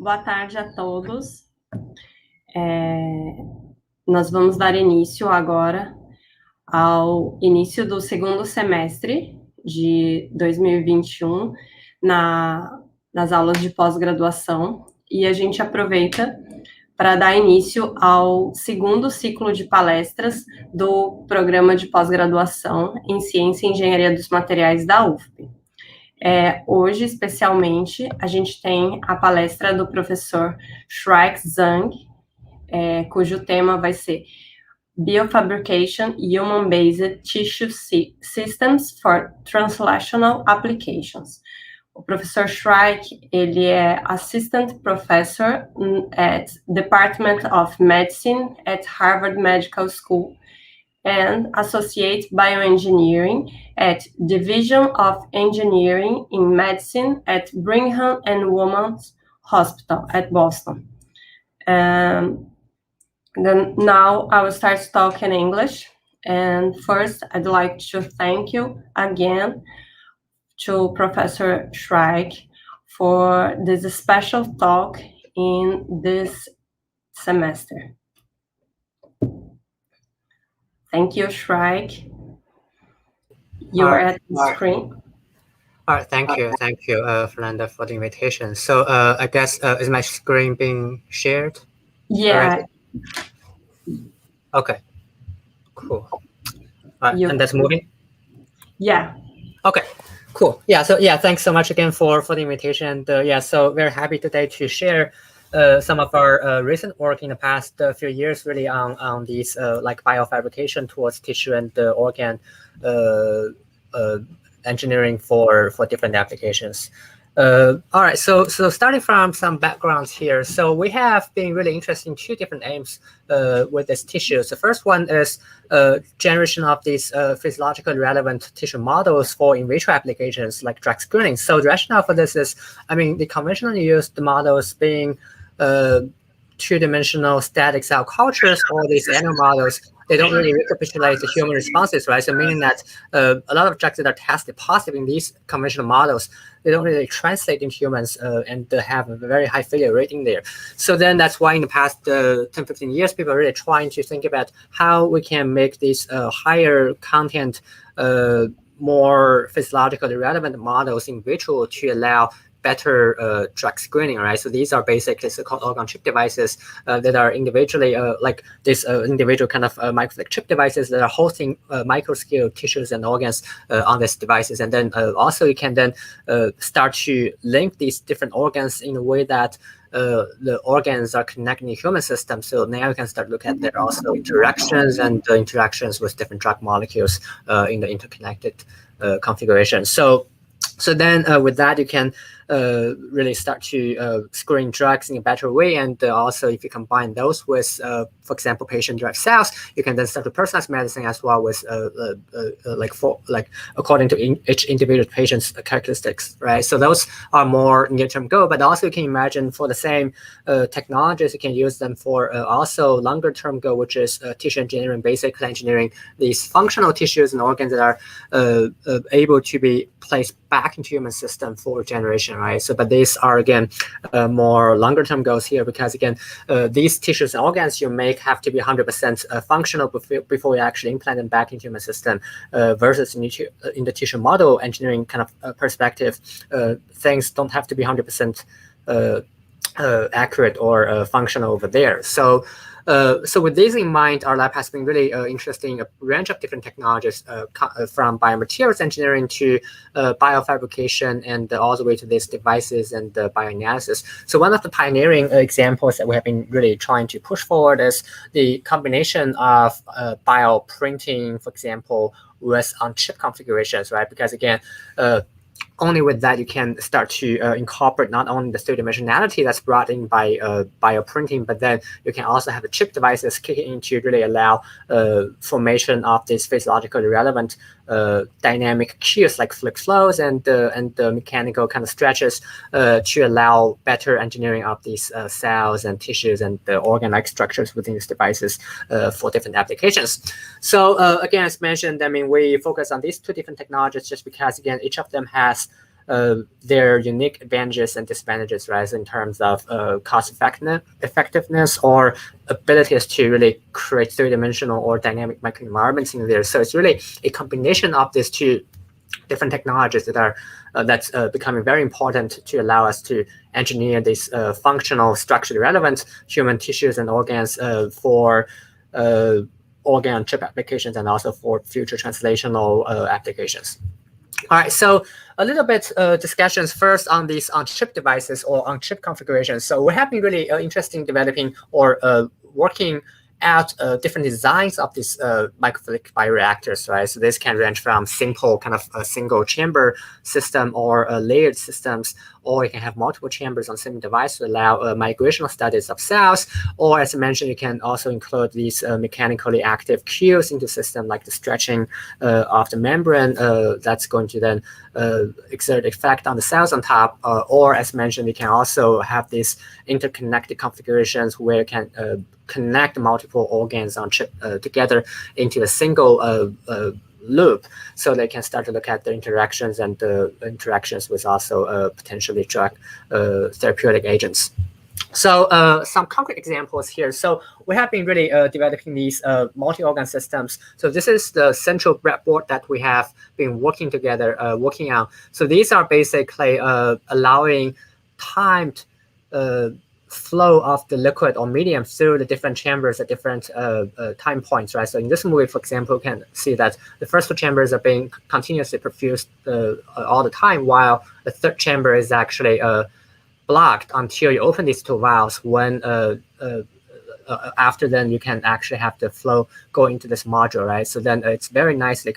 Boa tarde a todos. Nós vamos dar início agora ao início do segundo semestre de 2021 nas aulas de pós-graduação, e a gente aproveita para dar início ao segundo ciclo de palestras do programa de pós-graduação em Ciência e Engenharia dos Materiais da UFP. Hoje, especialmente, a gente tem a palestra do professor Shrike Zhang, cujo tema vai ser Biofabrication Human-Based Tissue Systems for Translational Applications. O professor Shrike, ele é Assistant Professor at Department of Medicine at Harvard Medical School and Associate Bioengineering at Division of Engineering in Medicine at Brigham and Women's Hospital at Boston. Then now I will start to talk in English. And first, I'd like to thank you again to Professor Shrike for this special talk in this semester. Thank you, Shrike. You're at the screen. All right, thank you, Fernanda, for the invitation. So I guess, is my screen being shared? Yeah. Okay, cool. All right, and that's moving? Yeah. Okay, cool. Yeah, so thanks so much again for the invitation. So very happy today to share some of our recent work in the past few years, really on these like biofabrication towards tissue and organ engineering for different applications. All right, so starting from some backgrounds here. So we have been really interested in two different aims with this tissues. The first one is generation of these physiologically relevant tissue models for in vitro applications like drug screening. So the rationale for this is, I mean, the conventionally used models being two-dimensional static cell cultures, or these animal models, they don't really recapitulate the human responses, right? So meaning that a lot of drugs that are tested positive in these conventional models, they don't really translate into humans and have a very high failure rate in there. So then that's why in the past 10, 15 years, people are really trying to think about how we can make these higher content, more physiologically relevant models in vitro to allow better drug screening, right? So these are basically so-called organ-chip devices that are individually like this individual kind of microfluidic chip devices that are hosting microscale tissues and organs on these devices. And then also you can then start to link these different organs in a way that the organs are connected in the human system. So now you can start looking at their also interactions and the interactions with different drug molecules in the interconnected configuration. So then with that, you can really start to screen drugs in a better way. And also, if you combine those with, for example, patient-derived cells, you can then start to personalize medicine as well with, according to each individual patient's characteristics, right? So those are more near-term goal, but also you can imagine for the same technologies, you can use them for also longer-term goal, which is tissue engineering, basically engineering these functional tissues and organs that are able to be placed back into human system for generation, right? So, but these are again more longer-term goals here, because again, these tissues and organs you make have to be 100% functional before you actually implant them back into human system. Versus in the tissue model engineering kind of perspective, things don't have to be 100% accurate or functional over there. So with this in mind, our lab has been really interested in a range of different technologies from biomaterials engineering to biofabrication and all the way to these devices and bioanalysis. So one of the pioneering examples that we have been really trying to push forward is the combination of bioprinting, for example, with on-chip configurations, right? Because again, only with that you can start to incorporate not only the three-dimensionality that's brought in by bioprinting, but then you can also have the chip devices kicking in to really allow formation of these physiologically relevant dynamic cues like fluid flows and the mechanical kind of stretches to allow better engineering of these cells and tissues and the organ-like structures within these devices for different applications. So again, as mentioned, I mean, we focus on these two different technologies just because, again, each of them has their unique advantages and disadvantages, right, in terms of cost effectiveness or abilities to really create three-dimensional or dynamic microenvironments in there. So it's really a combination of these two different technologies that are that's becoming very important to allow us to engineer these functional, structurally relevant human tissues and organs for organ chip applications and also for future translational applications. All right, so a little bit discussions first on these on-chip devices or on-chip configurations. So we have been really interested in developing or working out different designs of these microfluidic bioreactors, right? So this can range from simple kind of a single chamber system or layered systems, or you can have multiple chambers on the same device to allow migrational studies of cells. Or as I mentioned, you can also include these mechanically active cues into the system, like the stretching of the membrane that's going to then exert effect on the cells on top. Or as mentioned, you can also have these interconnected configurations where you can connect multiple organs on chip together into a single loop, so they can start to look at the interactions and the interactions with also potentially drug therapeutic agents. So some concrete examples here. So we have been really developing these multi-organ systems. So this is the central breadboard that we have been working together, working on. So these are basically allowing timed flow of the liquid or medium through the different chambers at different time points, right? So in this movie, for example, you can see that the first two chambers are being continuously perfused all the time, while the third chamber is actually blocked until you open these two valves. When after then, you can actually have the flow go into this module, right? So then it's very nicely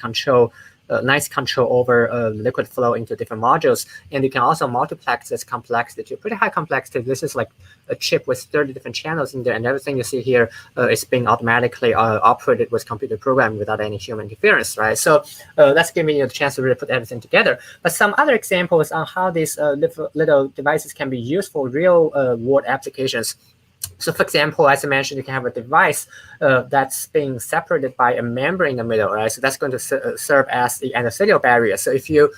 nice control over liquid flow into different modules. And you can also multiplex this complexity to pretty high complexity. This is like a chip with 30 different channels in there, and everything you see here is being automatically operated with computer programming without any human interference, right? So that's giving you the chance to really put everything together. But some other examples on how these little devices can be used for real world applications. So for example, as I mentioned, you can have a device that's being separated by a membrane in the middle, right? So that's going to serve as the endothelial barrier. So if you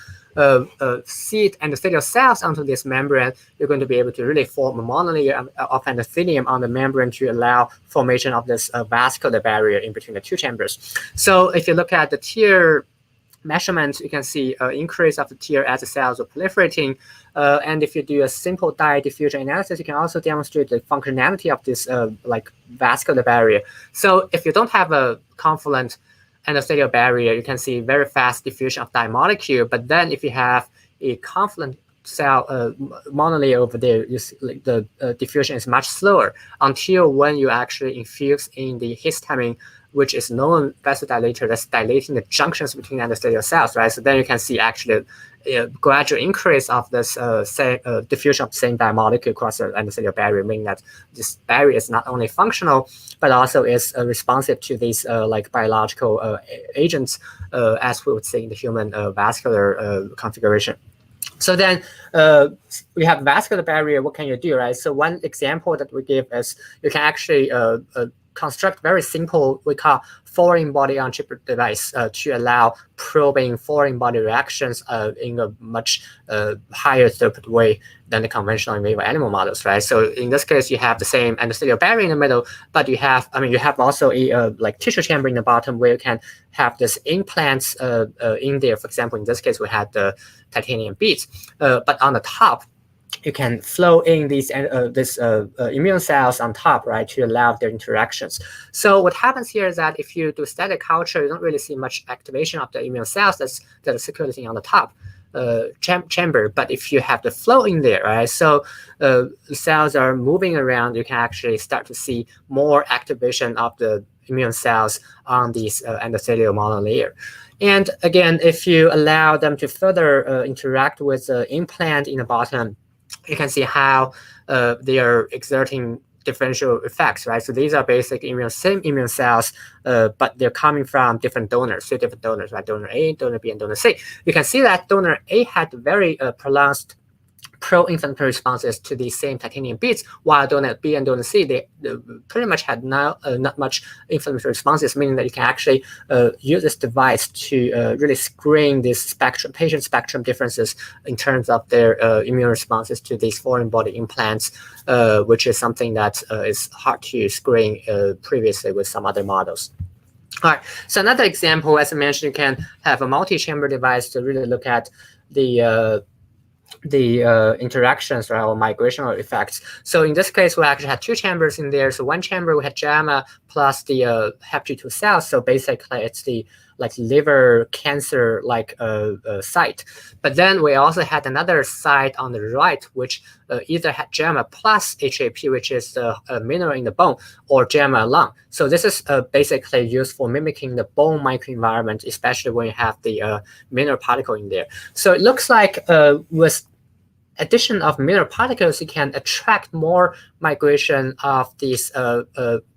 seed endothelial cells onto this membrane, you're going to be able to really form a monolayer of endothelium on the membrane to allow formation of this vascular barrier in between the two chambers. So if you look at the tear measurements, you can see an increase of the tear as the cells are proliferating. And if you do a simple dye diffusion analysis, you can also demonstrate the functionality of this like vascular barrier. So if you don't have a confluent endothelial barrier, you can see very fast diffusion of dye molecule. But then if you have a confluent cell monolayer over there, you see, like, the diffusion is much slower until when you actually infuse in the histamine, which is known vasodilator that's dilating the junctions between endothelial cells, right? So then you can see actually a gradual increase of this diffusion of the same dye molecule across the endothelial barrier, meaning that this barrier is not only functional, but also is responsive to these like biological agents, as we would say in the human vascular configuration. So then we have vascular barrier. What can you do, right? So one example that we give is you can actually construct very simple, we call foreign body on chip device to allow probing foreign body reactions in a much higher throughput way than the conventional in vivo animal models, right? So in this case, you have the same endothelial barrier in the middle, but you have, you have also a like tissue chamber in the bottom where you can have this implants in there. For example, in this case, we had the titanium beads, but on the top, you can flow in these immune cells on top, right, to allow their interactions. So what happens here is that if you do static culture, you don't really see much activation of the immune cells that are circulating on the top chamber. But if you have the flow in there, right, so the cells are moving around, you can actually start to see more activation of the immune cells on these endothelial monolayer. And again, if you allow them to further interact with the implant in the bottom, you can see how they are exerting differential effects, right? So these are basically same immune cells, but they're coming from different donors, 3 different donors, right? Donor A, donor B, and donor C. You can see that donor A had very pronounced pro-inflammatory responses to these same titanium beads, while donor B and donor C, they pretty much had not much inflammatory responses, meaning that you can actually use this device to really screen this patient spectrum differences in terms of their immune responses to these foreign body implants, which is something that is hard to screen previously with some other models. All right, so another example, as I mentioned, you can have a multi-chamber device to really look at the interactions or migrational effects. So in this case, we actually had 2 chambers in there. So one chamber we had JAMA plus the HEP2 cells. So basically, it's the liver cancer site. But then we also had another site on the right, which either had JAMA plus HAP, which is the mineral in the bone, or JAMA alone. So this is basically used for mimicking the bone microenvironment, especially when you have the mineral particle in there. So it looks like with addition of mineral particles, you can attract more migration of these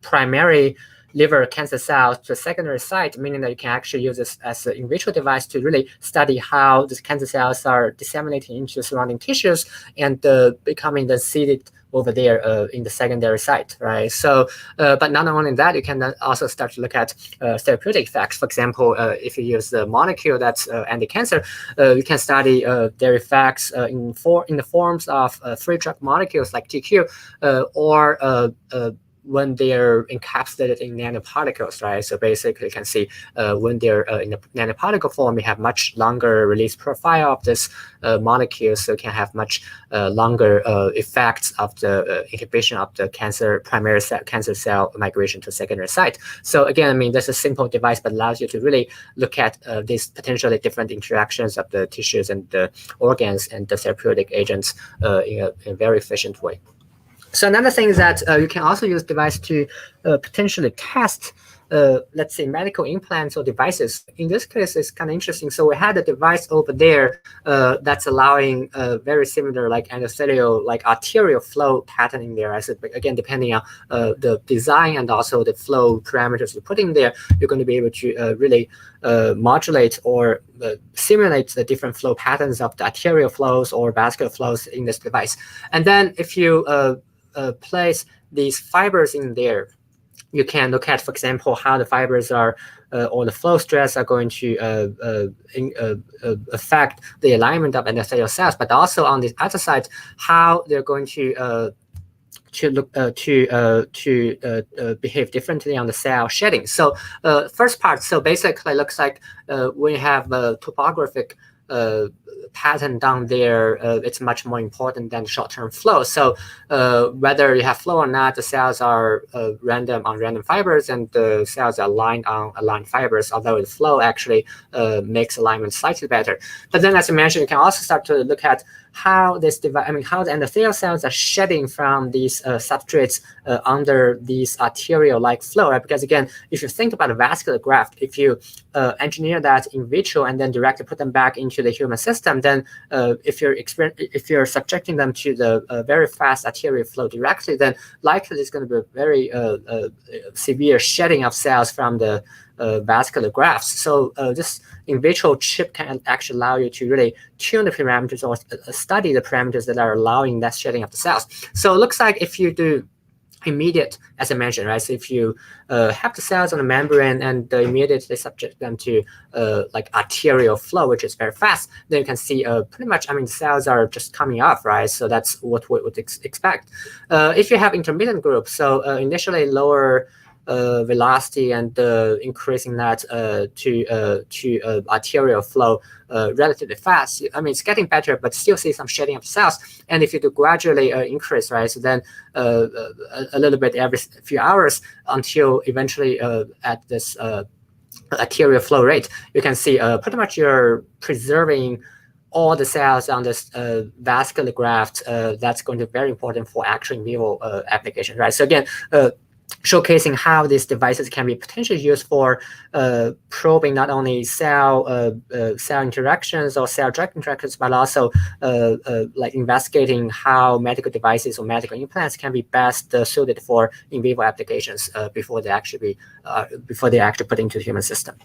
primary liver cancer cells to a secondary site, meaning that you can actually use this as an in vitro device to really study how these cancer cells are disseminating into surrounding tissues and becoming then seeded over there in the secondary site, right? So, but not only that, you can then also start to look at therapeutic effects. For example, if you use the molecule that's anti-cancer, you can study their effects in the forms of free drug molecules like TQ or when they're encapsulated in nanoparticles, right? So basically, you can see when they're in the nanoparticle form, you have much longer release profile of this molecule, so you can have much longer effects of the inhibition of the primary cancer cell migration to secondary site. So again, I mean, that's a simple device, but allows you to really look at these potentially different interactions of the tissues and the organs and the therapeutic agents in a very efficient way. So another thing is that you can also use device to potentially test, let's say, medical implants or devices. In this case, it's kind of interesting. So we had a device over there that's allowing very similar like endothelial, like arterial flow pattern in there. As again, depending on the design and also the flow parameters you put in there, you're going to be able to really modulate or simulate the different flow patterns of the arterial flows or vascular flows in this device. And then if you place these fibers in there, you can look at, for example, how the fibers are or the flow stress are going to affect the alignment of endothelial cells, but also on the other side, how they're going to behave differently on the cell shedding. So first part, so basically looks like when you have a topographic pattern down there, it's much more important than short-term flow. So whether you have flow or not, the cells are random on random fibers, and the cells are aligned on aligned fibers, although the flow actually makes alignment slightly better. But then, as I mentioned, you can also start to look at how this device, how the endothelial cells are shedding from these substrates under these arterial-like flow, right? Because again, if you think about a vascular graft, if you engineer that in vitro and then directly put them back into the human system, then if you're subjecting them to the very fast arterial flow directly, then likely there's going to be a very severe shedding of cells from the vascular grafts. So this in vitro chip can actually allow you to really tune the parameters or study the parameters that are allowing that shedding of the cells. So it looks like if you do immediate, as I mentioned, right? So if you have the cells on the membrane and immediately subject them to like arterial flow, which is very fast, then you can see pretty much, the cells are just coming off, right? So that's what we would expect. If you have intermittent groups, so initially lower velocity and increasing that to arterial flow relatively fast. It's getting better, but still see some shedding of cells. And if you do gradually increase, right, so then a little bit every few hours until eventually at this arterial flow rate, you can see pretty much you're preserving all the cells on this vascular graft. That's going to be very important for actual in vivo application, right? So again, showcasing how these devices can be potentially used for probing not only cell interactions or cell-drug interactions, but also like investigating how medical devices or medical implants can be best suited for in vivo applications before they actually put into the human system.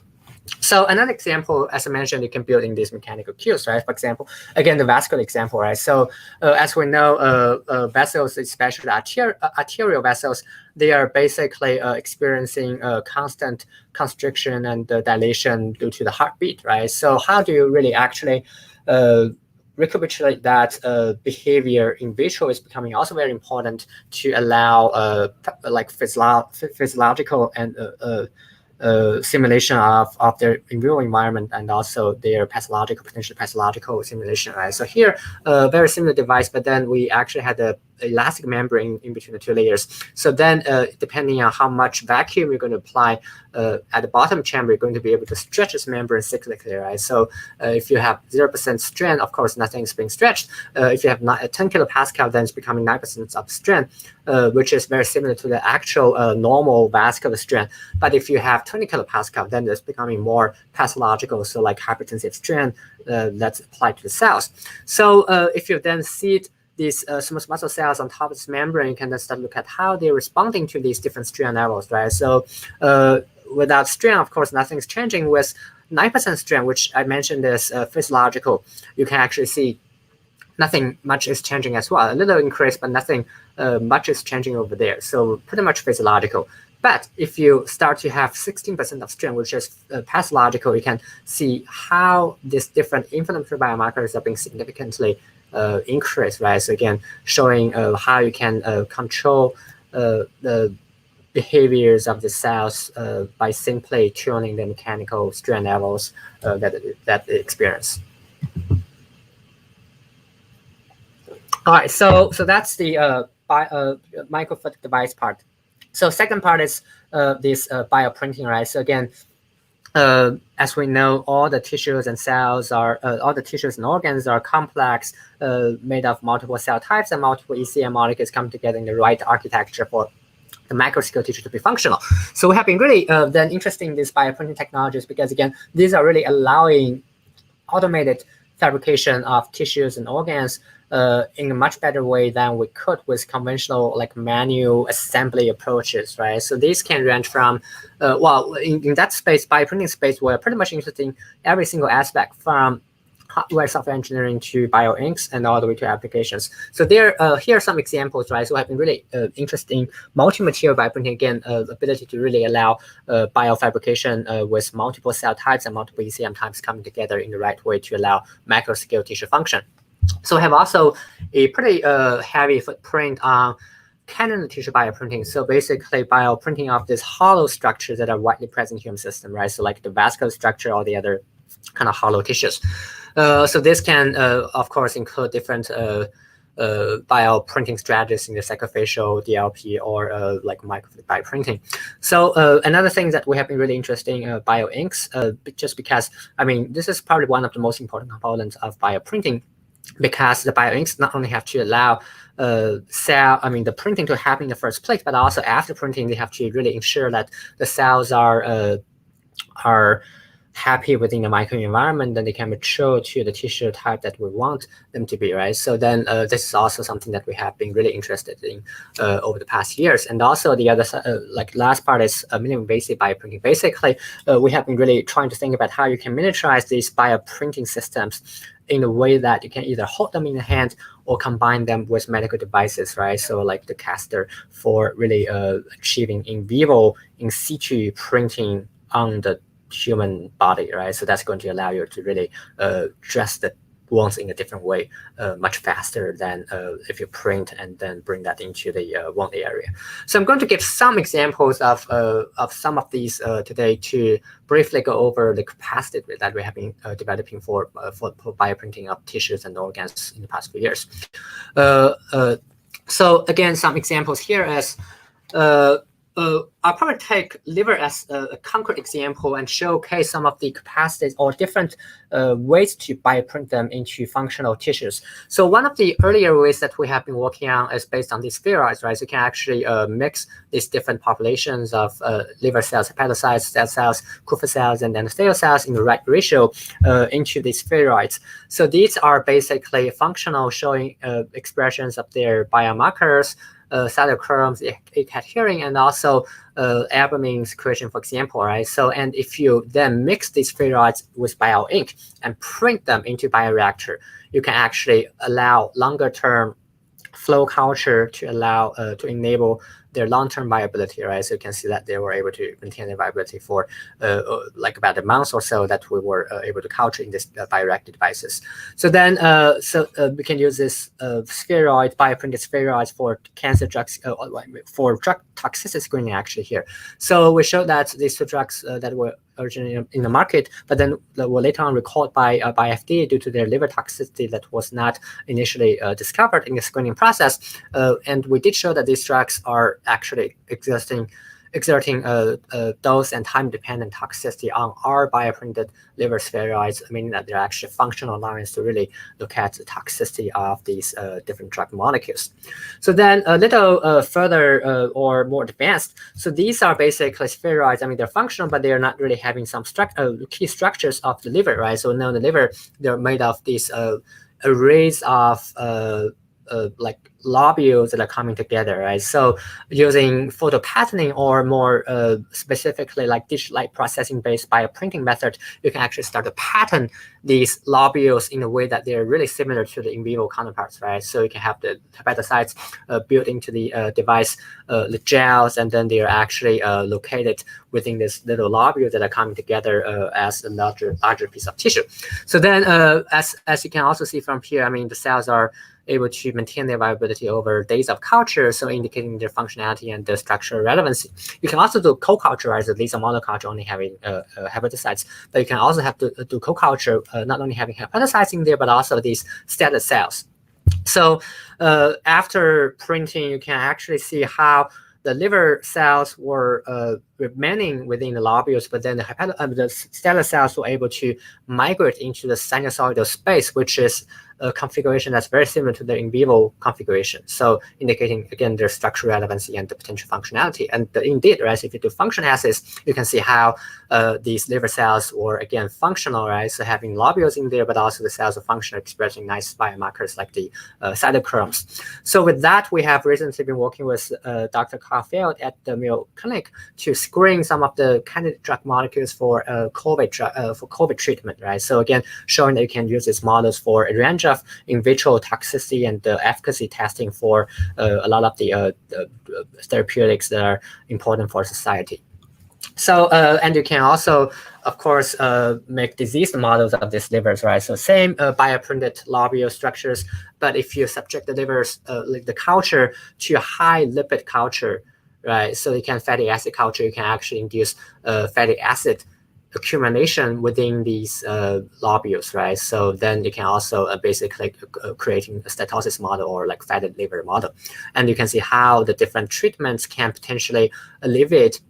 So another example, as I mentioned, you can build in these mechanical cues, right? For example, again, the vascular example, right? So as we know, vessels, especially arterial vessels, they are basically experiencing constant constriction and dilation due to the heartbeat, right? So how do you really actually recapitulate that behavior in vitro is becoming also very important to allow like physiological and simulation of their in vivo environment and also their potentially pathological simulation, right? So here, very similar device, but then we actually had a elastic membrane in between the two layers. So then, depending on how much vacuum you're going to apply at the bottom chamber, you're going to be able to stretch this membrane cyclically, right? So if you have 0% strain, of course, nothing is being stretched. If you have 10 kilopascal, then it's becoming 9% of strain, which is very similar to the actual normal vascular strain. But if you have 20 kilopascal, then it's becoming more pathological, so like hypertensive strain that's applied to the cells. So if you then seed these smooth muscle cells on top of this membrane, you can then start to look at how they're responding to these different strain levels, right? So without strain, of course, nothing's changing. With 9% strain, which I mentioned is physiological, you can actually see nothing much is changing as well. A little increase, but nothing much is changing over there. So pretty much physiological. But if you start to have 16% of strain, which is pathological, you can see how these different inflammatory biomarkers are being significantly increased, right? So again, showing how you can control the behaviors of the cells by simply tuning the mechanical strain levels that they experience. All right, so that's the microfluidic device part. So second part is this bioprinting, right? So again, as we know, all the tissues and cells are, all the tissues and organs are complex, made of multiple cell types and multiple ECM molecules come together in the right architecture for the macroscale tissue to be functional. So we have been really then interested in these bioprinting technologies because, again, these are really allowing automated fabrication of tissues and organs in a much better way than we could with conventional like manual assembly approaches, right? So these can range from, well, in that space, bioprinting space, we're pretty much interested in every single aspect from hardware software engineering to bioinks and all the way to applications. So there, here are some examples, right? So I've been really interested in multi-material bioprinting, again, ability to really allow biofabrication with multiple cell types and multiple ECM types coming together in the right way to allow macro scale tissue function. So we have also a pretty heavy footprint on cannon tissue bioprinting. So basically bioprinting of these hollow structures that are widely present in human system, right? So like the vascular structure or the other kind of hollow tissues. So this can, of course, include different bioprinting strategies in the sacrificial, DLP, or like microfluidic bioprinting. So another thing that we have been really interested in bioinks, just because, I mean, this is probably one of the most important components of bioprinting, because the bioinks not only have to allow the printing to happen in the first place, but also after printing, they have to really ensure that the cells are happy within the microenvironment, then they can mature to the tissue type that we want them to be, right? So then this is also something that we have been really interested in over the past years. And also the other like last part is minimum invasive bioprinting. Basically, we have been really trying to think about how you can miniaturize these bioprinting systems in a way that you can either hold them in the hand or combine them with medical devices, right? So like the caster for really achieving in vivo, in situ printing on the human body, right? So that's going to allow you to really dress the wounds in a different way, much faster than if you print and then bring that into the wound area. So I'm going to give some examples of some of these today to briefly go over the capacity that we have been developing for bioprinting of tissues and organs in the past few years. So again, some examples here is I'll probably take liver as a concrete example and showcase some of the capacities or different ways to bioprint them into functional tissues. So one of the earlier ways that we have been working on is based on these spheroids, right? So you can actually mix these different populations of liver cells, hepatocytes, stem cells, Kupffer cells, and endothelial cells in the right ratio into these spheroids. So these are basically functional, showing expressions of their biomarkers, cytochromes adhering, and also albumin secretion, for example, right? So, and if you then mix these spheroids with bioink and print them into bioreactor, you can actually allow longer-term flow culture to allow to enable their long-term viability, right? So you can see that they were able to maintain their viability for like about a month or so that we were able to culture in this bioreactor devices. So then, we can use this spheroid, bioprinted spheroids for cancer drugs, for drug toxicity screening actually here. So we showed that these two drugs that were originally in the market, but then were later on recalled by FDA due to their liver toxicity that was not initially discovered in the screening process. And we did show that these drugs are actually exerting dose and time-dependent toxicity on our bioprinted liver spheroids, meaning that they're actually functional lines to really look at the toxicity of these different drug molecules. So then a little further or more advanced, so these are basically spheroids. I mean, they're functional, but they are not really having some key structures of the liver, right? So now the liver, they're made of these arrays of like lobules that are coming together, right? So using photo patterning or more specifically like digital light processing based bioprinting method, you can actually start to pattern these lobules in a way that they're really similar to the in vivo counterparts, right? So you can have the hepatocytes built into the device, the gels, and then they are actually located within this little lobule that are coming together as a larger piece of tissue. So then as you can also see from here, I mean, the cells are able to maintain their viability over days of culture, so indicating their functionality and the structural relevancy. You can also do co-culture, right? So these are monoculture only having hepatocytes, but you can also have to do co-culture, not only having hepatocytes in there, but also these stellate cells. So after printing, you can actually see how the liver cells were remaining within the lobules, but then the stellate cells were able to migrate into the sinusoidal space, which is a configuration that's very similar to the in vivo configuration. So indicating, again, their structural relevancy and the potential functionality. And indeed, right, so if you do function assays, you can see how these liver cells were, again, functional, right? So having lobules in there, but also the cells are functional, expressing nice biomarkers like the cytochromes. So with that, we have recently been working with Dr. Caulfield at the Mayo Clinic to screen some of the candidate drug molecules for COVID treatment, right? So again, showing that you can use these models for a range of in vitro toxicity and efficacy testing for a lot of the therapeutics that are important for society. So, and you can also, of course, make disease models of these livers, right? So same bioprinted lobule structures, but if you subject the livers, like the culture, to a high lipid culture, right? So you can fatty acid culture, you can actually induce fatty acid accumulation within these lobules, right? So then you can also basically creating a steatosis model or like fatted liver model. And you can see how the different treatments can potentially alleviate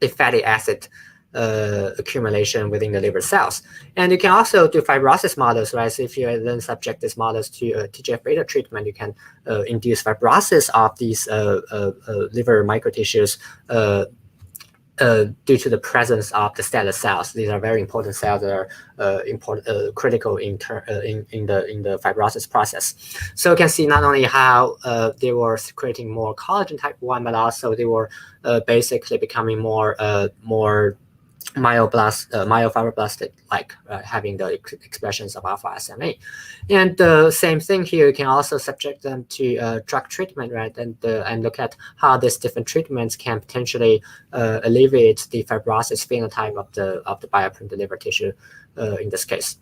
the fatty acid accumulation within the liver cells. And you can also do fibrosis models, right? So if you then subject these models to TGF-beta treatment, you can induce fibrosis of these liver microtissues due to the presence of the stellate cells. These are very important cells that are critical in the fibrosis process. So you can see not only how they were secreting more collagen type 1, but also they were basically becoming more myofibroblastic, like having the expressions of alpha SMA. And the same thing here, you can also subject them to drug treatment, right? And look at how these different treatments can potentially alleviate the fibrosis phenotype of the bioprinted liver tissue in this case.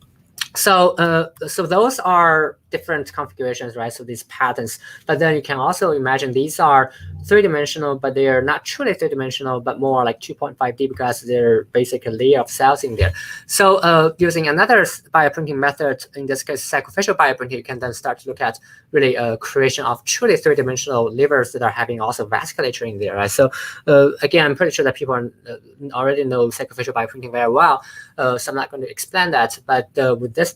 So so those are different configurations, right? So these patterns, but then you can also imagine these are three-dimensional, but they are not truly three-dimensional, but more like 2.5D because they're basically a layer of cells in there. So using another bioprinting method, in this case, sacrificial bioprinting, you can then start to look at really creation of truly three-dimensional livers that are having also vasculature in there, right? So again, I'm pretty sure that people already know sacrificial bioprinting very well, so I'm not going to explain that, but with this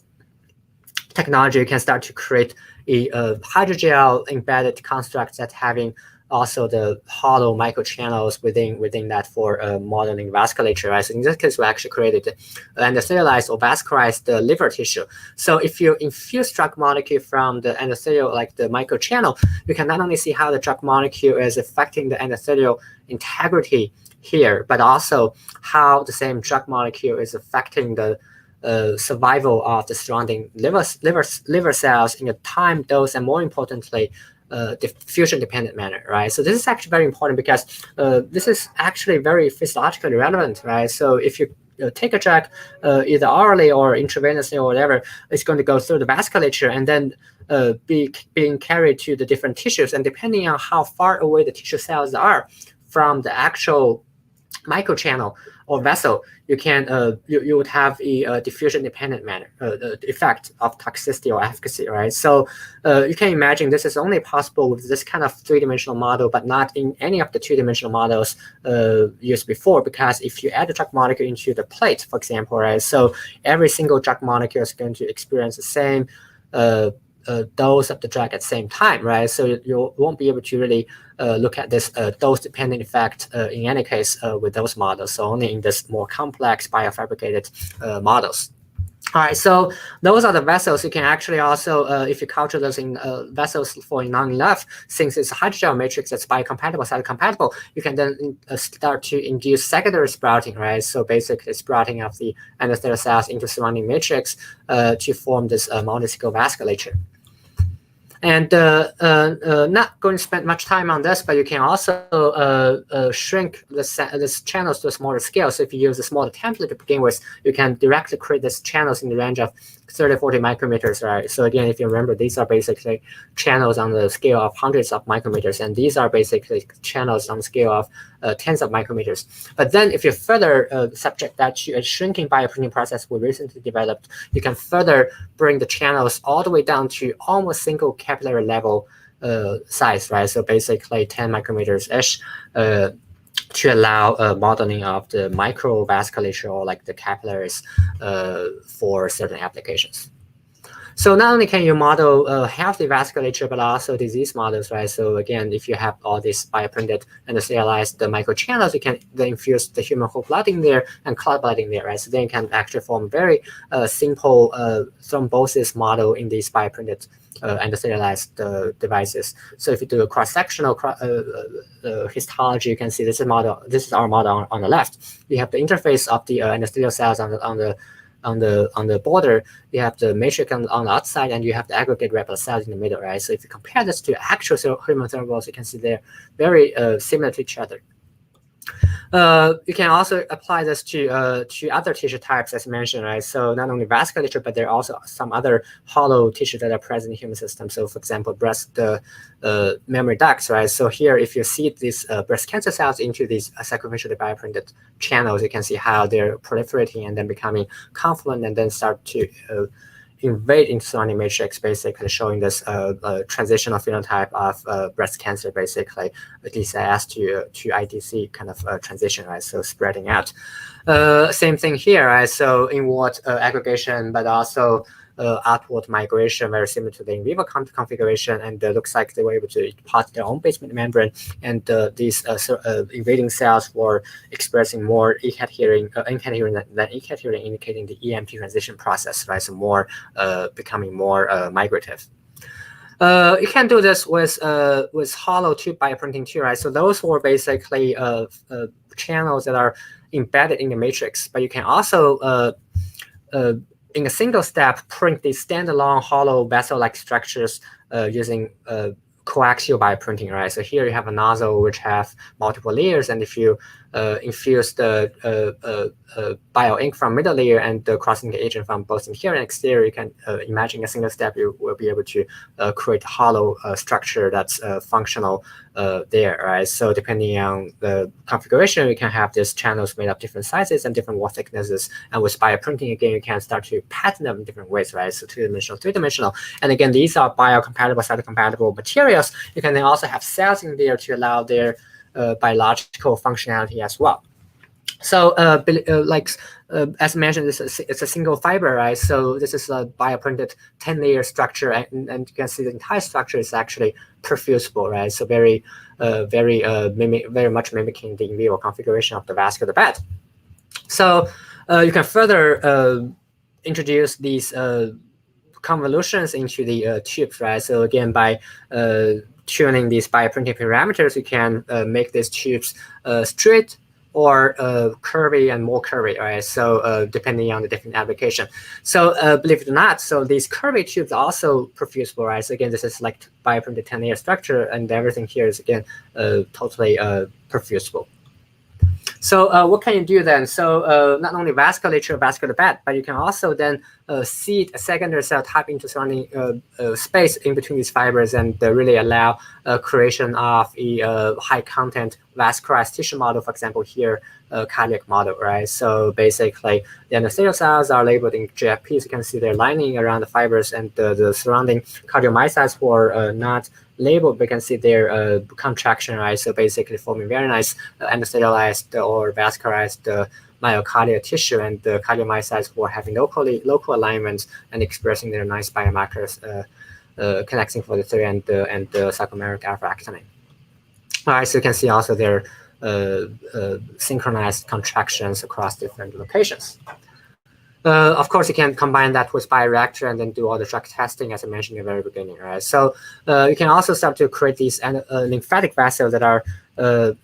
technology, you can start to create a hydrogel embedded construct that's having also the hollow microchannels within that for modeling vasculature, right? So in this case, we actually created endothelialized or vascularized the liver tissue. So if you infuse drug molecule from the endothelial, like the microchannel, you can not only see how the drug molecule is affecting the endothelial integrity here, but also how the same drug molecule is affecting the survival of the surrounding liver cells in a time, dose, and more importantly, diffusion-dependent manner, right? So this is actually very important because this is actually very physiologically relevant, right? So if you take a drug either orally or intravenously or whatever, it's going to go through the vasculature and then being carried to the different tissues. And depending on how far away the tissue cells are from the actual microchannel or vessel, you can you would have a diffusion-dependent manner effect of toxicity or efficacy, right? So you can imagine this is only possible with this kind of three-dimensional model, but not in any of the two-dimensional models used before. Because if you add a drug molecule into the plate, for example, right? So every single drug molecule is going to experience the same dose of the drug at the same time, right? So you won't be able to really look at this dose-dependent effect in any case with those models, so only in this more complex biofabricated models. All right, so those are the vessels. You can actually also, if you culture those in vessels for non-enough, since it's a hydrogel matrix that's biocompatible, cytocompatible, you can then start to induce secondary sprouting, right? So basically sprouting of the endothelial cells into surrounding matrix to form this multicycle vasculature. And not going to spend much time on this, but you can also shrink this channels to a smaller scale. So if you use a smaller template to begin with, you can directly create these channels in the range of 30, 40 micrometers, right? So again, if you remember, these are basically channels on the scale of hundreds of micrometers, and these are basically channels on the scale of tens of micrometers. But then if you further subject that to a shrinking bioprinting process we recently developed, you can further bring the channels all the way down to almost single capillary level size, right? So basically 10 micrometers-ish to allow modeling of the microvasculature or like the capillaries for certain applications. So not only can you model healthy vasculature, but also disease models, right? So again, if you have all these bioprinted and serialized microchannels, you can then infuse the human whole blood in there and clot blood in there, right? So then you can actually form very simple thrombosis model in these bioprinted and serialized devices. So if you do a cross-sectional histology, you can see this is our model on the left. You have the interface of the endothelial cells on the border. You have the matrix on the outside, and you have the aggregate red blood cells in the middle, right? So if you compare this to actual human thrombosis, you can see they're very similar to each other. You can also apply this to other tissue types, as mentioned, right? So not only vasculature, but there are also some other hollow tissue that are present in the human system. So, for example, breast memory ducts, right? So here, if you see these breast cancer cells into these sacrificially bioprinted channels, you can see how they're proliferating and then becoming confluent and then start to invade into surrounding matrix, basically showing this transitional phenotype of breast cancer, basically DCIS to IDC kind of transition, right? So spreading out. Same thing here, right? So inward aggregation, but also outward migration, very similar to the in vivo configuration, and looks like they were able to deposit their own basement membrane, and these invading cells were expressing more E-cadherin than E-cadherin, indicating the EMP transition process, right? So more becoming more migrative. You can do this with hollow tube bioprinting too, right? So those were basically channels that are embedded in the matrix, but you can also in a single step, print these standalone hollow vessel-like structures using coaxial bioprinting, right? So here you have a nozzle which have multiple layers, and if you infuse the bio ink from middle layer and the crossing agent from both interior and exterior, you can imagine a single step, you will be able to create a hollow structure that's functional there, right? So depending on the configuration, you can have these channels made of different sizes and different wall thicknesses. And with bioprinting, again, you can start to pattern them in different ways, right? So two-dimensional, three-dimensional. And again, these are biocompatible, cytocompatible materials. You can then also have cells in there to allow their biological functionality as well. So as mentioned, it's a single fiber, right? So this is a bioprinted 10-layer structure, and you can see the entire structure is actually perfusible, right? So very much mimicking the in vivo configuration of the vascular bed. So you can further introduce these convolutions into the tubes, right? So again, by tuning these bioprinting parameters, you can make these tubes straight or curvy and more curvy, right? So depending on the different application. So believe it or not, so these curvy tubes are also perfusible, right? So again, this is like bioprinted 10-layer structure, and everything here is again totally perfusible. So what can you do then? So not only vasculature, vascular bed, but you can also then seed a secondary cell type into surrounding space in between these fibers, and really allow creation of a high content vascularized tissue model. For example, here cardiac model, right? So basically, the endothelial cells are labeled in GFP. So you can see they're lining around the fibers, and the surrounding cardiomyocytes were not labeled, we can see their contraction, right? So basically forming very nice endothelialized or vascularized myocardial tissue, and the cardiomyocytes were having local alignments and expressing their nice biomarkers, connecting 43 and the sarcomeric alpha-actinine. All right, so you can see also their synchronized contractions across different locations. Of course, you can combine that with bioreactor and then do all the drug testing, as I mentioned in the very beginning, right? So you can also start to create these lymphatic vessels that are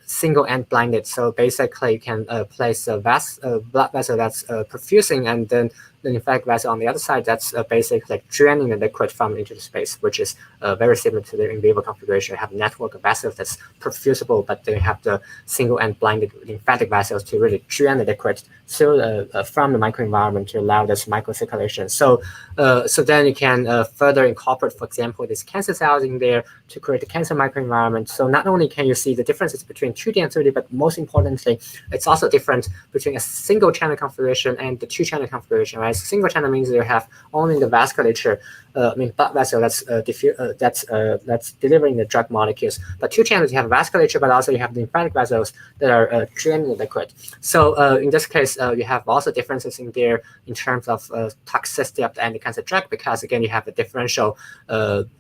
single and blinded. So basically, you can place a blood vessel that's perfusing, and then the lymphatic vessel on the other side that's basically like draining the liquid from into the space, which is very similar to the in vivo configuration. You have a network of vessels that's perfusible, but they have the single and blinded lymphatic vessels to really drain the liquid through from the microenvironment to allow this microcirculation. So then you can further incorporate, for example, these cancer cells in there to create a cancer microenvironment. So not only can you see the differences between 2D and 3D, but most importantly, it's also different between a single channel configuration and the two-channel configuration, right? So single channel means you have only the vasculature, blood vessel that's delivering the drug molecules. But two channels, you have vasculature, but also you have the lymphatic vessels that are draining the liquid. So in this case, you have also differences in there in terms of toxicity of the anti-cancer drug, because again, you have a differential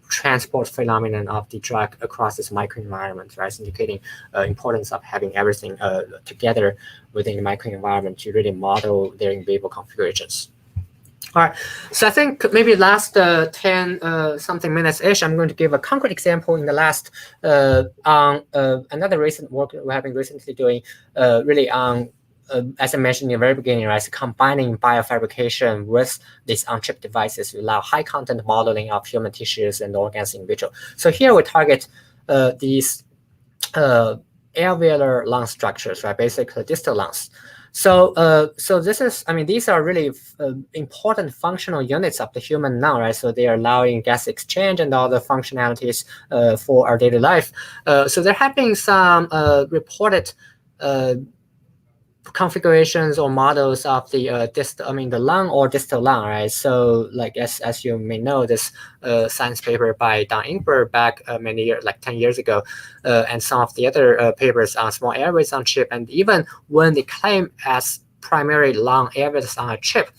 transport phenomenon of the drug across this microenvironment, right? Indicating importance of having everything together within the microenvironment to really model their in vivo configurations. All right, so I think maybe last 10 something minutes-ish, I'm going to give a concrete example in the last on another recent work we have been recently doing, really on as I mentioned in the very beginning, right, so combining biofabrication with these on-chip devices to allow high content modeling of human tissues and organs in vitro. So here we target these alveolar lung structures, right, basically distal lungs. So this is, I mean, these are really important functional units of the human lung, right? So they are allowing gas exchange and all the functionalities for our daily life. So there have been some reported configurations or models of the the lung or distal lung, right? So like as you may know, this science paper by Don Ingber back many years, like 10 years ago, and some of the other papers on small airways on chip, and even when they claim as primary lung airways on a chip,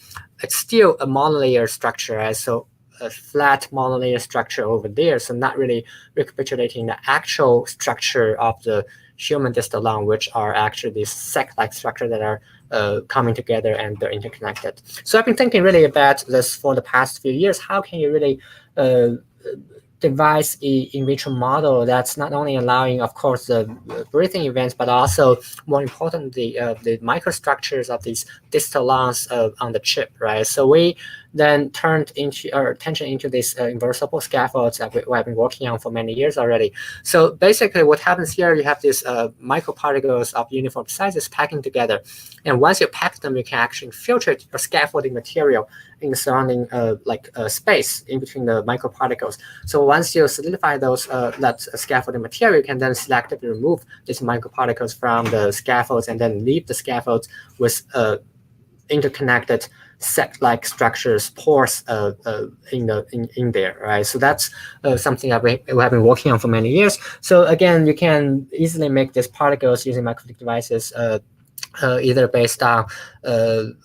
it's still a monolayer structure, right? So a flat monolayer structure over there, so not really recapitulating the actual structure of the human distal lung, which are actually these sac-like structures that are coming together and they're interconnected. So I've been thinking really about this for the past few years. How can you really devise a in vitro model that's not only allowing, of course, the breathing events, but also, more importantly, the microstructures of these distal lungs on the chip, right? So we then turned our attention into these inversible scaffolds that we have been working on for many years already. So basically what happens here, you have these microparticles of uniform sizes packing together. And once you pack them, you can actually infiltrate your scaffolding material in the surrounding space in between the microparticles. So once you solidify those that scaffolding material, you can then selectively remove these microparticles from the scaffolds and then leave the scaffolds with interconnected sac-like structures, pores in there, right? So that's something that we have been working on for many years. So again, you can easily make these particles using microfluidic devices either based on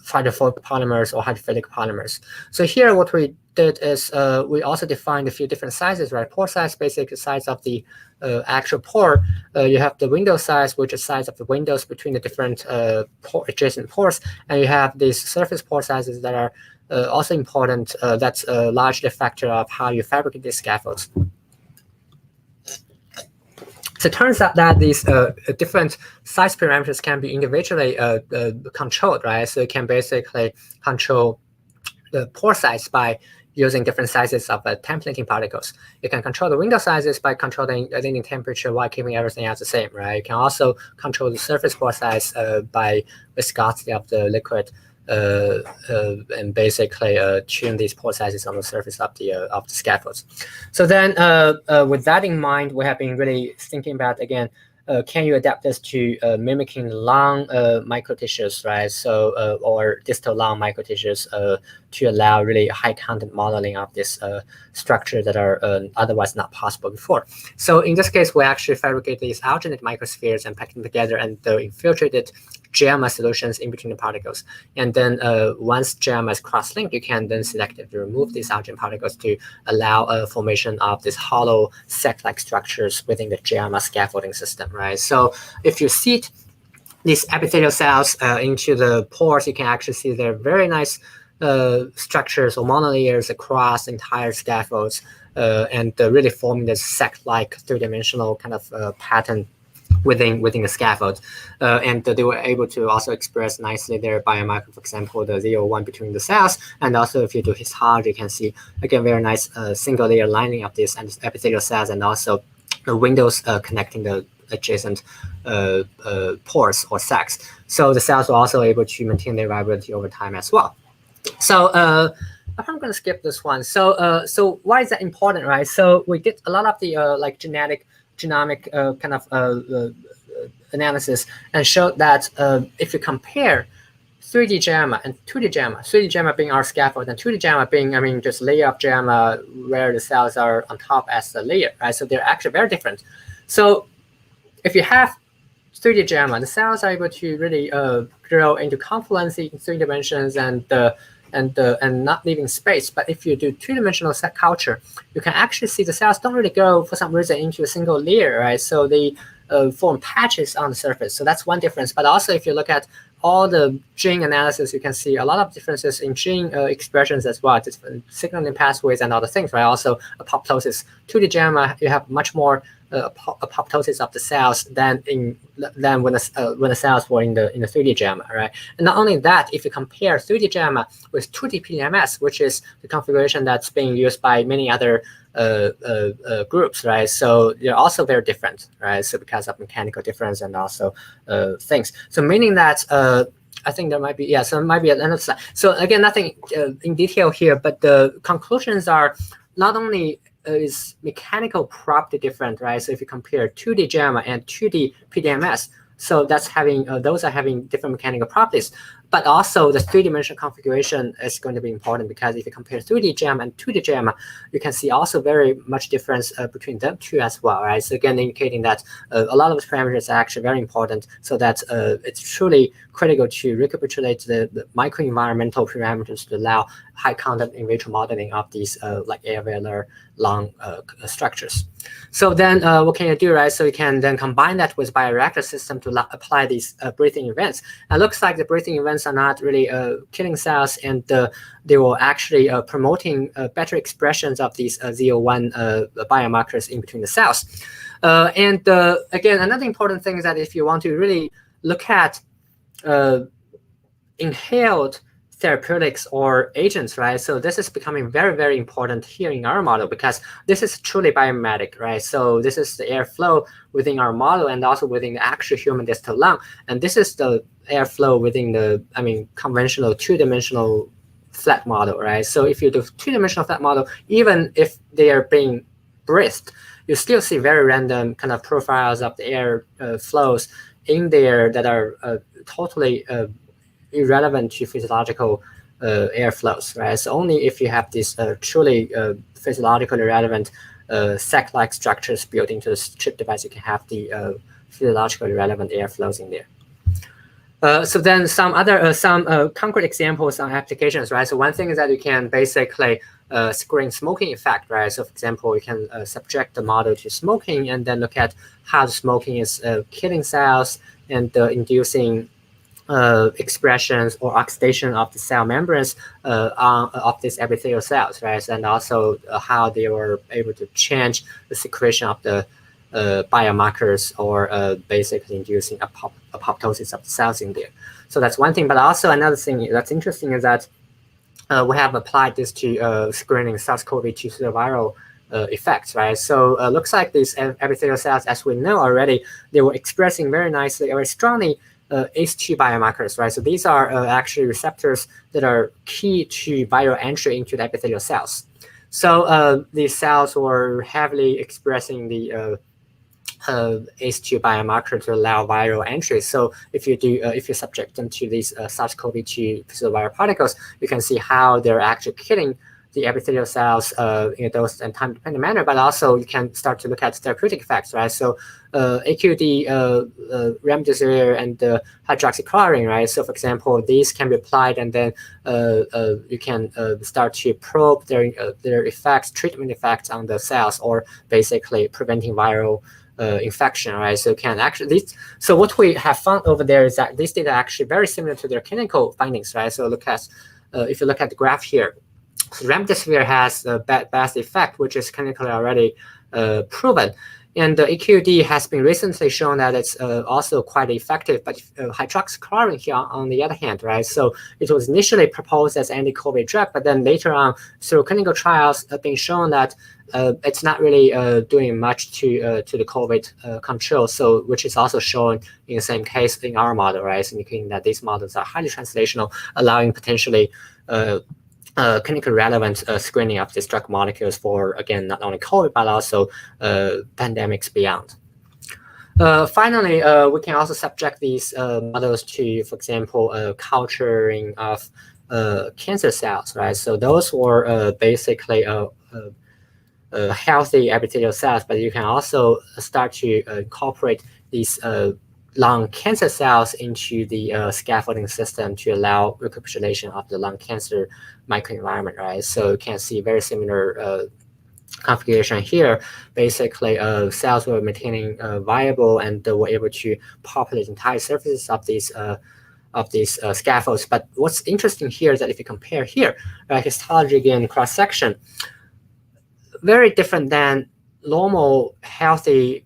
hydrophobic polymers or hydrophilic polymers. So here what we did is we also defined a few different sizes, right? Pore size, basically size of the actual pore. You have the window size, which is size of the windows between the different adjacent pores. And you have these surface pore sizes that are also important. That's largely a factor of how you fabricate these scaffolds. So it turns out that these different size parameters can be individually controlled, right? So you can basically control the pore size by using different sizes of templating particles. You can control the window sizes by controlling the temperature while keeping everything else the same, right? You can also control the surface pore size by viscosity of the liquid and basically tune these pore sizes on the surface of the scaffolds. So then with that in mind, we have been really thinking about, again, can you adapt this to mimicking long microtissues, right? So or distal long microtissues to allow really high content modeling of this structure that are otherwise not possible before. So in this case, we actually fabricate these alternate microspheres and pack them together and infiltrated JAMA solutions in between the particles. And then once JAMA is cross-linked, you can then selectively remove these alternate particles to allow formation of these hollow sac-like structures within the JAMA scaffolding system, right? So if you seed these epithelial cells into the pores, you can actually see they're very nice structures or monolayers across entire scaffolds and really forming this sac-like three-dimensional kind of pattern within the scaffold. And they were able to also express nicely their biomarker, for example, the 0,1 between the cells. And also if you do histology, you can see, again, very nice single layer lining of these epithelial cells and also the windows connecting the adjacent pores or sacs. So the cells were also able to maintain their viability over time as well. So I'm going to skip this one. So why is that important, right? So we did a lot of the like genomic kind of analysis and showed that if you compare 3D JAMA and 2D JAMA, 3D JAMA being our scaffold and 2D JAMA being, I mean, just layer of JAMA where the cells are on top as a layer, right? So they're actually very different. So if you have 3D JAMA, the cells are able to really grow into confluency in 3 dimensions and not leaving space. But if you do 2-dimensional cell culture, you can actually see the cells don't really go for some reason into a single layer, right? So they form patches on the surface. So that's one difference. But also, if you look at all the gene analysis, you can see a lot of differences in gene expressions as well, different signaling pathways and other things, right? Also, apoptosis. 2D JAMA, you have much more apoptosis of the cells than when the cells were in the 3D JAMA, right? And not only that, if you compare 3D JAMA with 2D PDMS, which is the configuration that's being used by many other groups, right? So they're also very different, right? So because of mechanical difference and also things. So meaning that I think there might be, yeah, so it might be another slide. So again, nothing in detail here, but the conclusions are not only is mechanical property different, right? So if you compare 2D JAMA and 2D PDMS, so that's having those are having different mechanical properties. But also the 3-dimensional configuration is going to be important because if you compare 3D JAMA and 2D JAMA, you can see also very much difference between them two as well, right? So again, indicating that a lot of the parameters are actually very important, so that it's truly critical to recapitulate the microenvironmental parameters to allow high content in vitro modeling of these like alveolar long structures. So then what can you do, right? So you can then combine that with bioreactor system to apply these breathing events. It looks like the breathing events are not really killing cells, and they were actually promoting better expressions of these Z01 biomarkers in between the cells. And again, another important thing is that if you want to really look at inhaled therapeutics or agents, right? So this is becoming very, very important here in our model because this is truly biomimetic, right? So this is the airflow within our model and also within the actual human distal lung. And this is the airflow within the, I mean, conventional 2-dimensional flat model, right? So if you do 2-dimensional flat model, even if they are being breathed, you still see very random kind of profiles of the air flows in there that are totally irrelevant to physiological airflows, right? So only if you have these truly physiologically relevant sac-like structures built into the chip device, you can have the physiologically relevant airflows in there. So then some other concrete examples on applications, right? So one thing is that you can basically screen smoking effect, right? So for example, you can subject the model to smoking and then look at how the smoking is killing cells and inducing expressions or oxidation of the cell membranes of these epithelial cells, right? And also how they were able to change the secretion of the biomarkers or basically inducing apoptosis of the cells in there. So that's one thing. But also another thing that's interesting is that we have applied this to screening SARS-CoV-2 pseudoviral effects, right? So looks like these epithelial cells, as we know already, they were expressing very nicely, very strongly ACE2 biomarkers, right? So these are actually receptors that are key to viral entry into the epithelial cells. So these cells were heavily expressing the ACE2 biomarker to allow viral entry. So if you subject them to these SARS-CoV-2 pseudoviral particles, you can see how they're actually killing the epithelial cells in a dose and time-dependent manner, but also you can start to look at therapeutic effects, right? So AQD, remdesivir, and hydroxychloroquine, right? So for example, these can be applied, and then you can start to probe their effects, treatment effects on the cells, or basically preventing viral infection, right? So can actually so what we have found over there is that these data are actually very similar to their clinical findings, right? So look at if you look at the graph here, so remdesivir has the best effect, which is clinically already proven. And the AQD has been recently shown that it's also quite effective, but hydroxychloroquine here on the other hand, right? So it was initially proposed as anti-COVID drug, but then later on through clinical trials have been shown that it's not really doing much to the COVID control. So which is also shown in the same case in our model, right? So indicating that these models are highly translational, allowing potentially clinically relevant screening of these drug molecules for, again, not only COVID, but also pandemics beyond. Finally, we can also subject these models to, for example, culturing of cancer cells, right? So those were basically healthy epithelial cells, but you can also start to incorporate these lung cancer cells into the scaffolding system to allow recapitulation of the lung cancer microenvironment, right? So you can see very similar configuration here. Basically, cells were maintaining viable and were able to populate entire surfaces of these scaffolds. But what's interesting here is that if you compare here, histology again cross-section, very different than normal healthy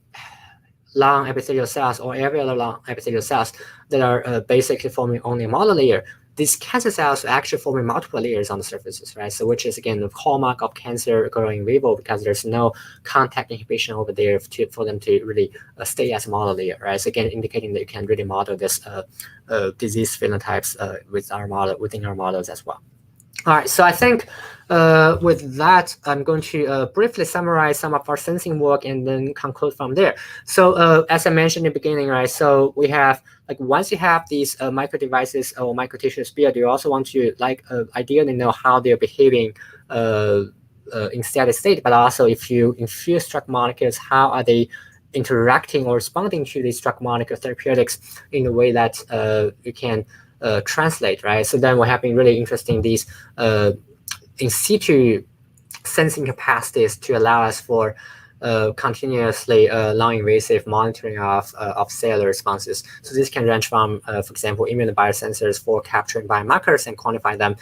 lung epithelial cells or alveolar lung epithelial cells that are basically forming only a monolayer. These cancer cells are actually forming multiple layers on the surfaces, right? So which is, again, the hallmark of cancer growing in vivo, because there's no contact inhibition over there for them to really stay as a monolayer, right? So again, indicating that you can really model this disease phenotypes within our models as well. All right, so I think with that, I'm going to briefly summarize some of our sensing work and then conclude from there. So as I mentioned in the beginning, right, so we have, like, once you have these micro devices or micro tissues built, you also want to, like, ideally know how they're behaving in steady state, but also if you infuse drug molecules, how are they interacting or responding to these drug molecule therapeutics in a way that you can translate, right? So then we're having really interesting these in situ sensing capacities to allow us for continuously non-invasive monitoring of cellular responses. So this can range from, for example, immunobiosensors for capturing biomarkers and quantify them,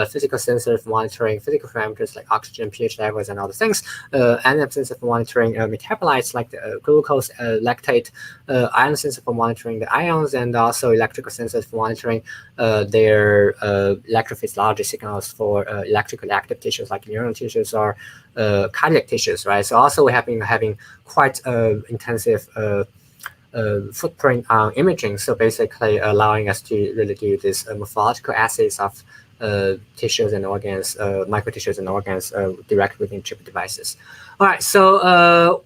physical sensors for monitoring physical parameters like oxygen, pH levels, and other things, enzyme sensor for monitoring metabolites like the glucose, lactate, ion sensor for monitoring the ions, and also electrical sensors for monitoring their electrophysiology signals for electrically active tissues like neural tissues or cardiac tissues, right? So also we have been having quite intensive footprint on imaging, so basically allowing us to really do this morphological assays of tissues and organs, microtissues and organs directly within chip devices. All right, so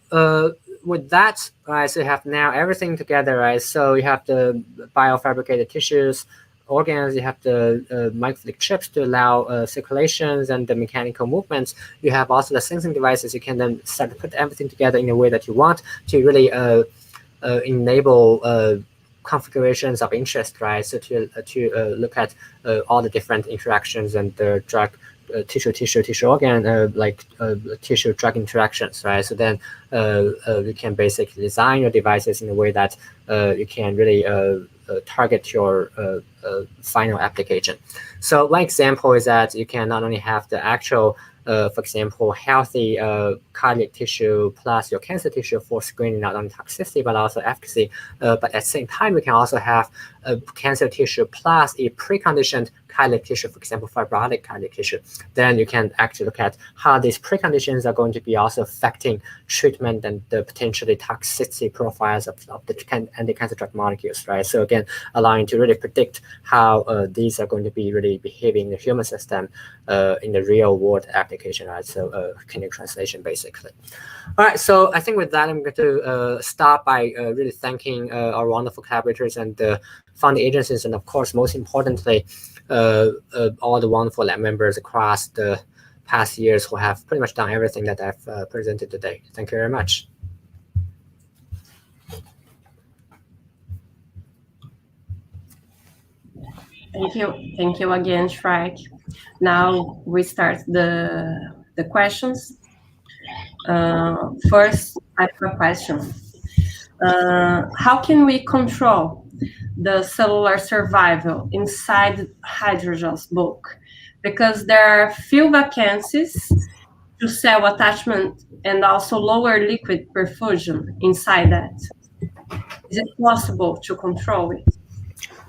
with that, right, so you have now everything together, right? So you have the biofabricated tissues, organs, you have the microfluidic chips to allow circulations and the mechanical movements. You have also the sensing devices. You can then start to put everything together in a way that you want to really enable configurations of interest, right? So to look at all the different interactions and the drug tissue organ tissue drug interactions, right? So then you can basically design your devices in a way that you can really target your final application. So one example is that you can not only have the actual for example, healthy cardiac tissue plus your cancer tissue for screening not only toxicity but also efficacy. But at the same time, we can also have cancer tissue plus a preconditioned cardiac tissue, for example, fibrotic cardiac tissue. Then you can actually look at how these preconditions are going to be also affecting treatment and the potentially toxicity profiles of the anti-cancer drug molecules, right? So again, allowing to really predict how these are going to be really behaving in the human system in the real world application, right? So clinical translation, basically. All right, so I think with that, I'm going to start by really thanking our wonderful collaborators and the funding agencies, and of course, most importantly, all the wonderful lab members across the past years who have pretty much done everything that I've presented today. Thank you very much. Thank you again, Shrike. Now we start the questions. First, I have a question. How can we control the cellular survival inside hydrogels bulk? Because there are few vacancies to cell attachment and also lower liquid perfusion inside that. Is it possible to control it?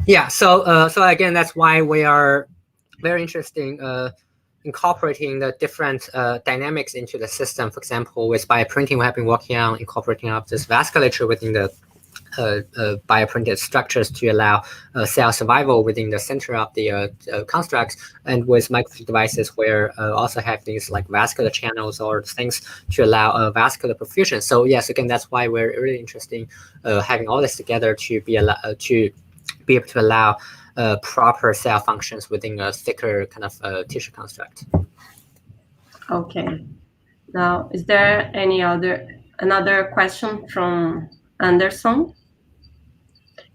Yeah, so again, that's why we are very interested in incorporating the different dynamics into the system. For example, with bioprinting, we have been working on incorporating of this vasculature within the bioprinted structures to allow cell survival within the center of the constructs, and with microfluidic devices where also have things like vascular channels or things to allow vascular perfusion. So yes, again, that's why we're really interested in having all this together to be able to allow proper cell functions within a thicker kind of tissue construct. Okay. Now, is there another question from Anderson?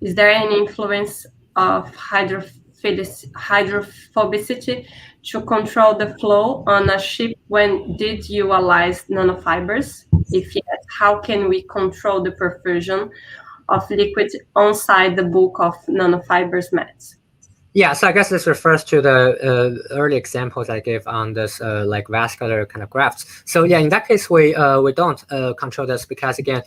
Is there any influence of hydrophobicity to control the flow on a ship when dedualized nanofibers? If yes, how can we control the perfusion of liquid inside the bulk of nanofibers mats? Yeah, so I guess this refers to the early examples I gave on this like vascular kind of grafts. So yeah, in that case, we don't control this because again,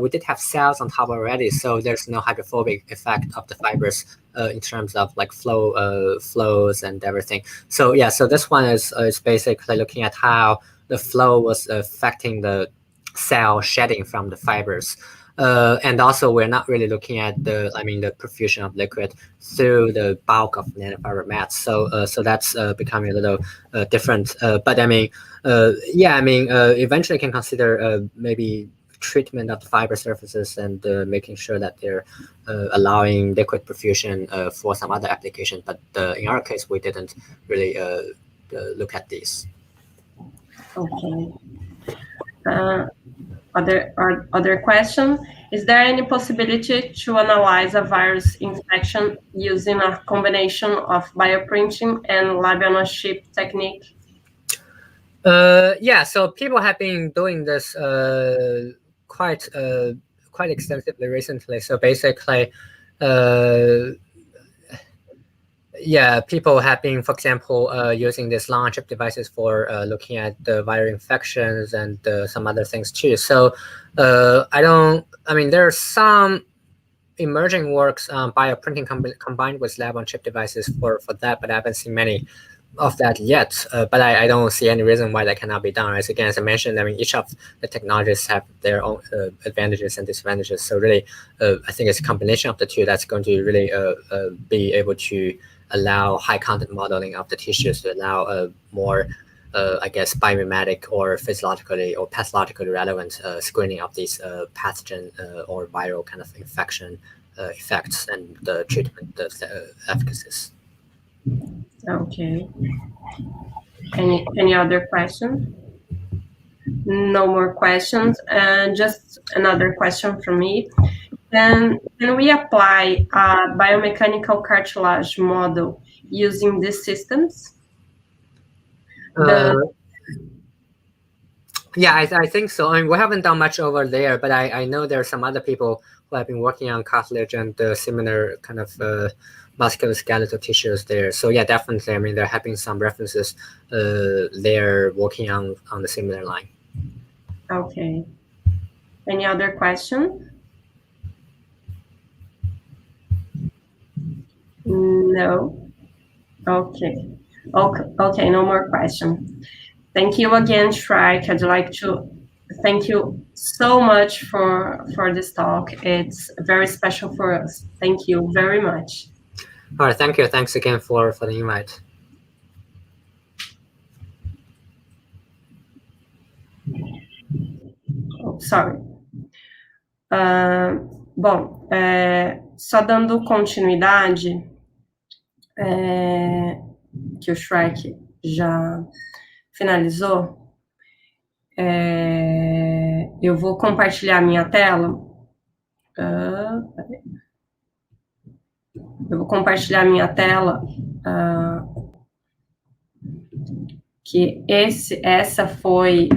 we did have cells on top already, so there's no hydrophobic effect of the fibers in terms of like flows and everything. So yeah, so this one is basically looking at how the flow was affecting the cell shedding from the fibers. And also, we're not really looking at the perfusion of liquid through the bulk of nanofiber mats. So that's becoming a little different. But eventually can consider maybe treatment of the fiber surfaces and making sure that they're allowing liquid perfusion for some other application. But in our case, we didn't really look at these. Okay. Other question, is there any possibility to analyze a virus infection using a combination of bioprinting and lab-on-a-chip technique? Yeah, so people have been doing this quite extensively recently. So basically, yeah, people have been, for example, using these long chip devices for looking at the viral infections and some other things too. So there are some emerging works on bioprinting combined with lab-on-chip devices for that, but I haven't seen many of that yet. But I don't see any reason why that cannot be done. As I mentioned, each of the technologies have their own advantages and disadvantages. So really, I think it's a combination of the two that's going to really be able to allow high content modeling of the tissues to allow more, biomimetic or physiologically or pathologically relevant screening of these pathogen or viral kind of infection effects and the treatment efficacies. Okay. Any other question? No more questions. And just another question from me. Can we apply a biomechanical cartilage model using these systems? Yeah, I think so. I mean, we haven't done much over there, but I know there are some other people who have been working on cartilage and similar kind of musculoskeletal tissues there. So yeah, definitely. I mean, there have been some references there working on the similar line. Okay. Any other question? No. Okay. Okay. No more question. Thank you again, Shrike. I'd like to thank you so much for this talk. It's very special for us. Thank you very much. All right. Thank you. Thanks again for the invite. Oh, sorry. Bom, só dando continuidade, que o Shrike já finalizou, eu vou compartilhar minha tela. Eu vou compartilhar minha tela, que essa foi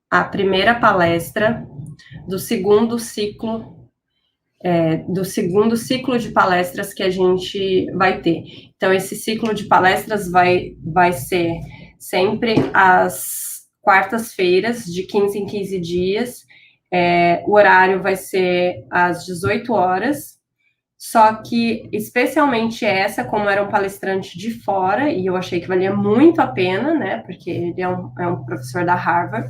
a primeira palestra do segundo ciclo de palestras que a gente vai ter. Então, esse ciclo de palestras vai ser sempre às quartas-feiras, de 15 em 15 dias. O horário vai ser às 18 horas, só que, especialmente essa, como era um palestrante de fora, e eu achei que valia muito a pena, né, porque ele é um professor da Harvard,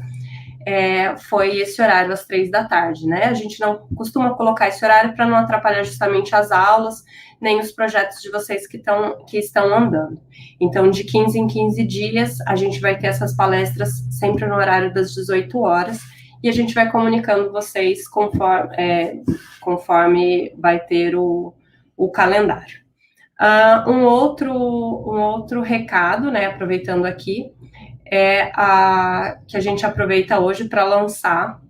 foi esse horário às 3 da tarde, né? A gente não costuma colocar esse horário para não atrapalhar justamente as aulas, nem os projetos de vocês que estão andando. Então, de 15 em 15 dias, a gente vai ter essas palestras sempre no horário das 18 horas, e a gente vai comunicando vocês conforme vai ter o calendário. Um outro recado, né, aproveitando aqui, que a gente aproveita hoje para lançar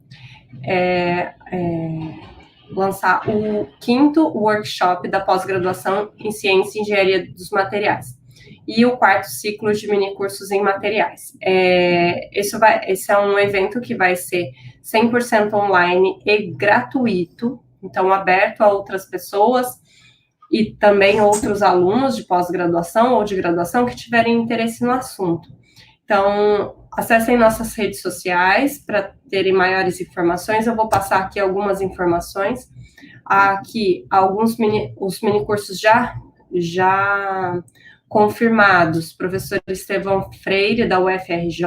o 5º workshop da pós-graduação em Ciência e Engenharia dos Materiais e o 4º ciclo de minicursos em materiais. Esse é um evento que vai ser 100% online e gratuito, então aberto a outras pessoas e também outros alunos de pós-graduação ou de graduação que tiverem interesse no assunto. Então, acessem nossas redes sociais para terem maiores informações. Eu vou passar aqui algumas informações. Aqui, os minicursos já confirmados. Professor Estevão Freire, da UFRJ,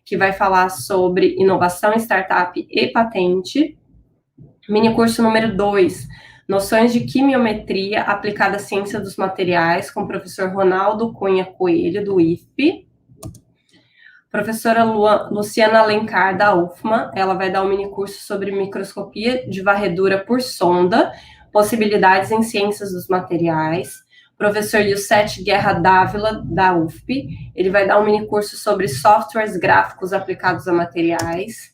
que vai falar sobre inovação, startup e patente. Minicurso número 2, Noções de Quimiometria aplicada à Ciência dos Materiais, com o professor Ronaldo Cunha Coelho, do IFP. Professora Luciana Alencar, da UFMA, ela vai dar um minicurso sobre microscopia de varredura por sonda, possibilidades em ciências dos materiais. Professor Yuset Guerra Dávila, da UFP, ele vai dar um minicurso sobre softwares gráficos aplicados a materiais.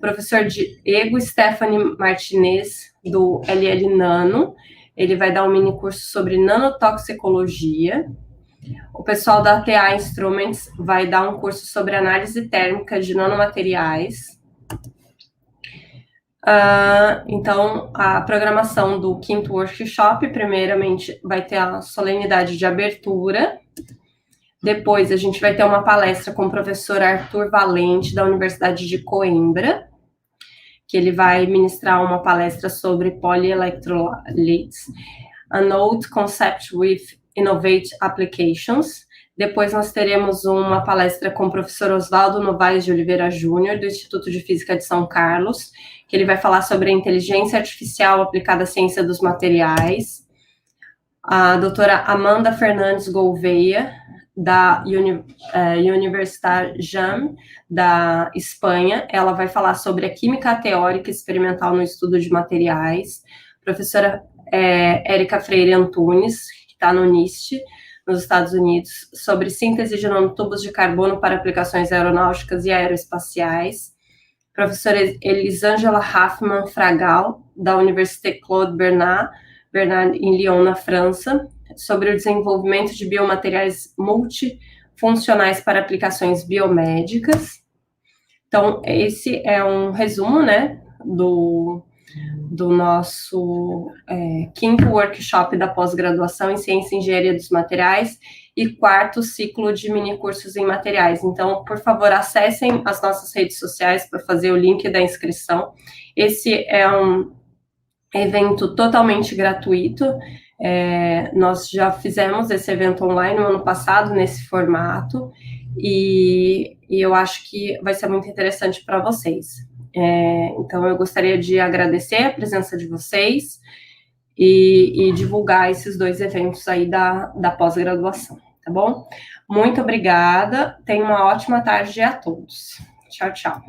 Professor Diego Stephanie Martinez, do LL Nano, ele vai dar um minicurso sobre nanotoxicologia. O pessoal da TA Instruments vai dar um curso sobre análise térmica de nanomateriais. Então, a programação do 5º workshop, primeiramente, vai ter a solenidade de abertura. Depois, a gente vai ter uma palestra com o professor Arthur Valente, da Universidade de Coimbra, que ele vai ministrar uma palestra sobre polielectrolytes, an old concept with Innovate Applications. Depois nós teremos uma palestra com o professor Oswaldo Novaes de Oliveira Júnior, do Instituto de Física de São Carlos, que ele vai falar sobre a inteligência artificial aplicada à ciência dos materiais. A doutora Amanda Fernandes Gouveia, da Universitat Jam, da Espanha, ela vai falar sobre a química teórica experimental no estudo de materiais. Professora Érica Freire Antunes, que está no NIST, nos Estados Unidos, sobre síntese de nanotubos de carbono para aplicações aeronáuticas e aeroespaciais. professora Elisângela Hoffmann Fragal, da Université Claude Bernard, em Lyon, na França, sobre o desenvolvimento de biomateriais multifuncionais para aplicações biomédicas. Então, esse é um resumo, né, do nosso quinto workshop da pós-graduação em Ciência e Engenharia dos Materiais e quarto ciclo de minicursos em materiais. Então, por favor, acessem as nossas redes sociais para fazer o link da inscrição. Esse é um evento totalmente gratuito. Nós já fizemos esse evento online no ano passado, nesse formato, e eu acho que vai ser muito interessante para vocês. Então, eu gostaria de agradecer a presença de vocês e divulgar esses 2 eventos aí da pós-graduação, tá bom? Muito obrigada, tenham uma ótima tarde a todos. Tchau, tchau.